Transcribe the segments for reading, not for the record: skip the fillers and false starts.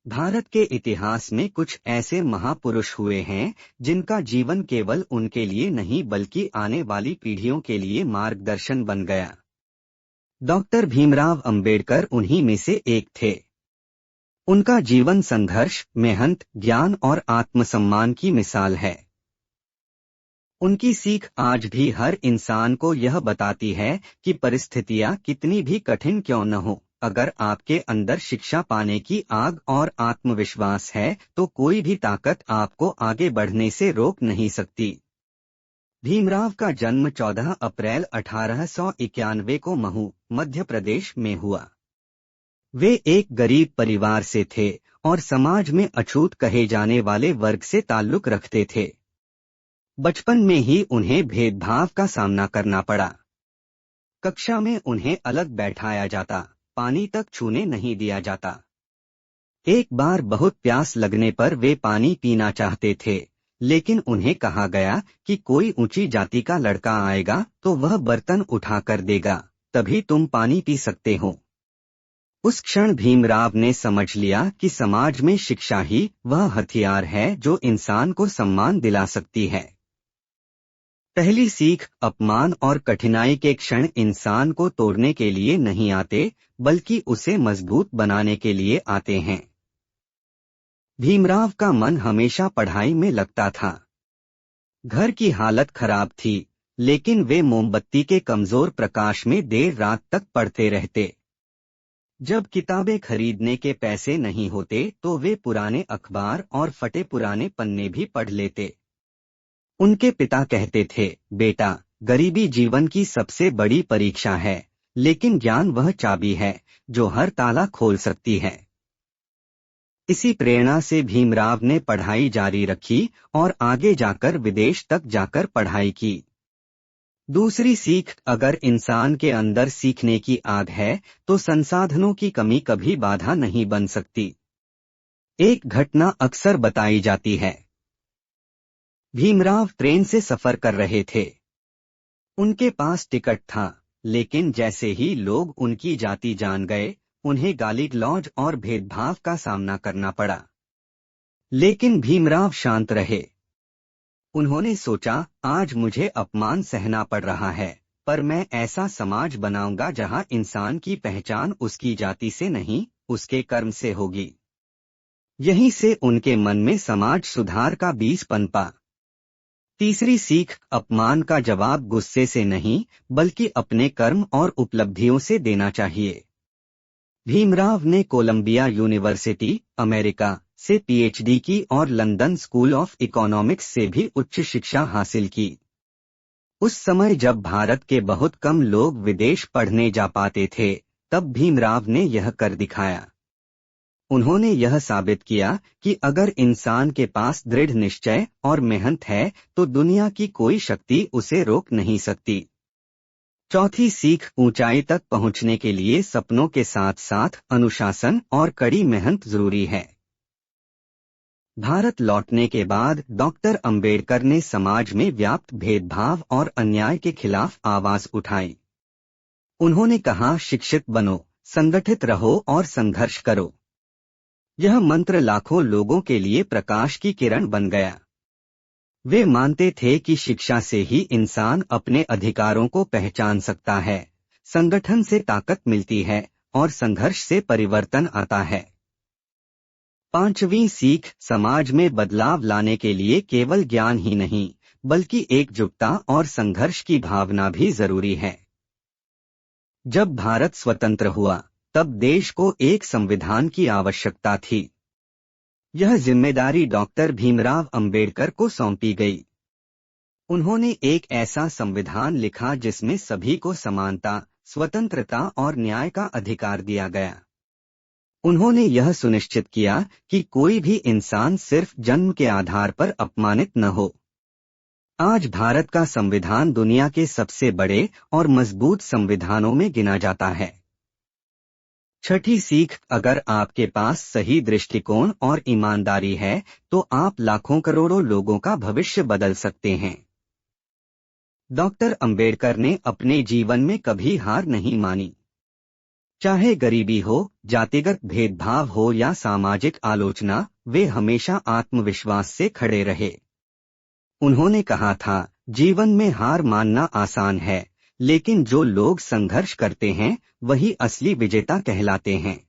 भारत के इतिहास में कुछ ऐसे महापुरुष हुए हैं जिनका जीवन केवल उनके लिए नहीं बल्कि आने वाली पीढ़ियों के लिए मार्गदर्शन बन गया। डॉक्टर भीमराव अंबेडकर उन्हीं में से एक थे। उनका जीवन संघर्ष, मेहनत, ज्ञान और आत्मसम्मान की मिसाल है। उनकी सीख आज भी हर इंसान को यह बताती है कि परिस्थितियां कितनी भी कठिन क्यों न हो, अगर आपके अंदर शिक्षा पाने की आग और आत्मविश्वास है तो कोई भी ताकत आपको आगे बढ़ने से रोक नहीं सकती। भीमराव का जन्म 14 अप्रैल 1891 को महू, मध्य प्रदेश में हुआ। वे एक गरीब परिवार से थे और समाज में अछूत कहे जाने वाले वर्ग से ताल्लुक रखते थे। बचपन में ही उन्हें भेदभाव का सामना करना पड़ा। कक्षा में उन्हें अलग बैठाया जाता, पानी तक छूने नहीं दिया जाता। एक बार बहुत प्यास लगने पर वे पानी पीना चाहते थे, लेकिन उन्हें कहा गया कि कोई ऊंची जाति का लड़का आएगा तो वह बर्तन उठाकर देगा, तभी तुम पानी पी सकते हो। उस क्षण भीमराव ने समझ लिया कि समाज में शिक्षा ही वह हथियार है जो इंसान को सम्मान दिला सकती है। पहली सीख, अपमान और कठिनाई के क्षण इंसान को तोड़ने के लिए नहीं आते, बल्कि उसे मजबूत बनाने के लिए आते हैं। भीमराव का मन हमेशा पढ़ाई में लगता था। घर की हालत खराब थी, लेकिन वे मोमबत्ती के कमजोर प्रकाश में देर रात तक पढ़ते रहते। जब किताबें खरीदने के पैसे नहीं होते तो वे पुराने अखबार और फटे पुराने पन्ने भी पढ़ लेते। उनके पिता कहते थे, बेटा, गरीबी जीवन की सबसे बड़ी परीक्षा है, लेकिन ज्ञान वह चाबी है जो हर ताला खोल सकती है। इसी प्रेरणा से भीमराव ने पढ़ाई जारी रखी और आगे जाकर विदेश तक जाकर पढ़ाई की। दूसरी सीख, अगर इंसान के अंदर सीखने की आग है तो संसाधनों की कमी कभी बाधा नहीं बन सकती। एक घटना अक्सर बताई जाती है। भीमराव ट्रेन से सफर कर रहे थे। उनके पास टिकट था, लेकिन जैसे ही लोग उनकी जाति जान गए, उन्हें गाली गलौज और भेदभाव का सामना करना पड़ा। लेकिन भीमराव शांत रहे। उन्होंने सोचा, आज मुझे अपमान सहना पड़ रहा है, पर मैं ऐसा समाज बनाऊंगा जहां इंसान की पहचान उसकी जाति से नहीं, उसके कर्म से होगी। यहीं से उनके मन में समाज सुधार का बीज पनपा। तीसरी सीख, अपमान का जवाब गुस्से से नहीं, बल्कि अपने कर्म और उपलब्धियों से देना चाहिए। भीमराव ने कोलंबिया यूनिवर्सिटी, अमेरिका से पीएचडी की और लंदन स्कूल ऑफ इकोनॉमिक्स से भी उच्च शिक्षा हासिल की। उस समय जब भारत के बहुत कम लोग विदेश पढ़ने जा पाते थे, तब भीमराव ने यह कर दिखाया। उन्होंने यह साबित किया कि अगर इंसान के पास दृढ़ निश्चय और मेहनत है तो दुनिया की कोई शक्ति उसे रोक नहीं सकती। चौथी सीख, ऊंचाई तक पहुंचने के लिए सपनों के साथ साथ अनुशासन और कड़ी मेहनत जरूरी है। भारत लौटने के बाद डॉक्टर अंबेडकर ने समाज में व्याप्त भेदभाव और अन्याय के खिलाफ आवाज उठाई। उन्होंने कहा, शिक्षित बनो, संगठित रहो और संघर्ष करो। यह मंत्र लाखों लोगों के लिए प्रकाश की किरण बन गया। वे मानते थे कि शिक्षा से ही इंसान अपने अधिकारों को पहचान सकता है, संगठन से ताकत मिलती है और संघर्ष से परिवर्तन आता है। पांचवीं सीख, समाज में बदलाव लाने के लिए केवल ज्ञान ही नहीं, बल्कि एकजुटता और संघर्ष की भावना भी जरूरी है। जब भारत स्वतंत्र हुआ, तब देश को एक संविधान की आवश्यकता थी। यह जिम्मेदारी डॉक्टर भीमराव अंबेडकर को सौंपी गई। उन्होंने एक ऐसा संविधान लिखा जिसमें सभी को समानता, स्वतंत्रता और न्याय का अधिकार दिया गया। उन्होंने यह सुनिश्चित किया कि कोई भी इंसान सिर्फ जन्म के आधार पर अपमानित न हो। आज भारत का संविधान दुनिया के सबसे बड़े और मजबूत संविधानों में गिना जाता है। छठी सीख, अगर आपके पास सही दृष्टिकोण और ईमानदारी है तो आप लाखों करोड़ों लोगों का भविष्य बदल सकते हैं। डॉक्टर अंबेडकर ने अपने जीवन में कभी हार नहीं मानी। चाहे गरीबी हो, जातिगत भेदभाव हो या सामाजिक आलोचना, वे हमेशा आत्मविश्वास से खड़े रहे। उन्होंने कहा था, जीवन में हार मानना आसान है, लेकिन जो लोग संघर्ष करते हैं वही असली विजेता कहलाते हैं।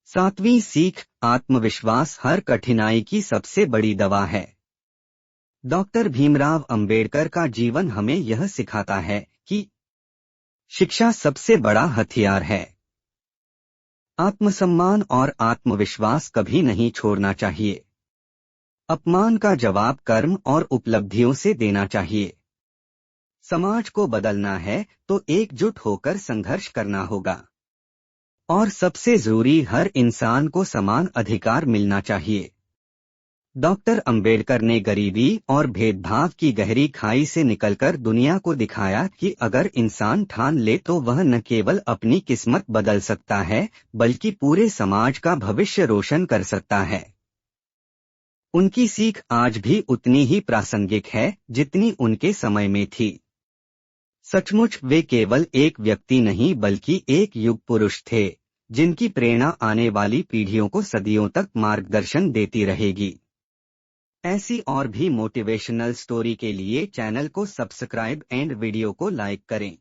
7वीं सीख, आत्मविश्वास हर कठिनाई की सबसे बड़ी दवा है। डॉक्टर भीमराव अंबेडकर का जीवन हमें यह सिखाता है कि शिक्षा सबसे बड़ा हथियार है। आत्मसम्मान और आत्मविश्वास कभी नहीं छोड़ना चाहिए। अपमान का जवाब कर्म और उपलब्धियों से देना चाहिए। समाज को बदलना है तो एकजुट होकर संघर्ष करना होगा। और सबसे जरूरी, हर इंसान को समान अधिकार मिलना चाहिए। डॉक्टर अंबेडकर ने गरीबी और भेदभाव की गहरी खाई से निकलकर दुनिया को दिखाया कि अगर इंसान ठान ले तो वह न केवल अपनी किस्मत बदल सकता है, बल्कि पूरे समाज का भविष्य रोशन कर सकता है। उनकी सीख आज भी उतनी ही प्रासंगिक है जितनी उनके समय में थी। सचमुच वे केवल एक व्यक्ति नहीं बल्कि एक युग पुरुष थे, जिनकी प्रेरणा आने वाली पीढ़ियों को सदियों तक मार्गदर्शन देती रहेगी। ऐसी और भी मोटिवेशनल स्टोरी के लिए चैनल को सब्सक्राइब एंड वीडियो को लाइक करें।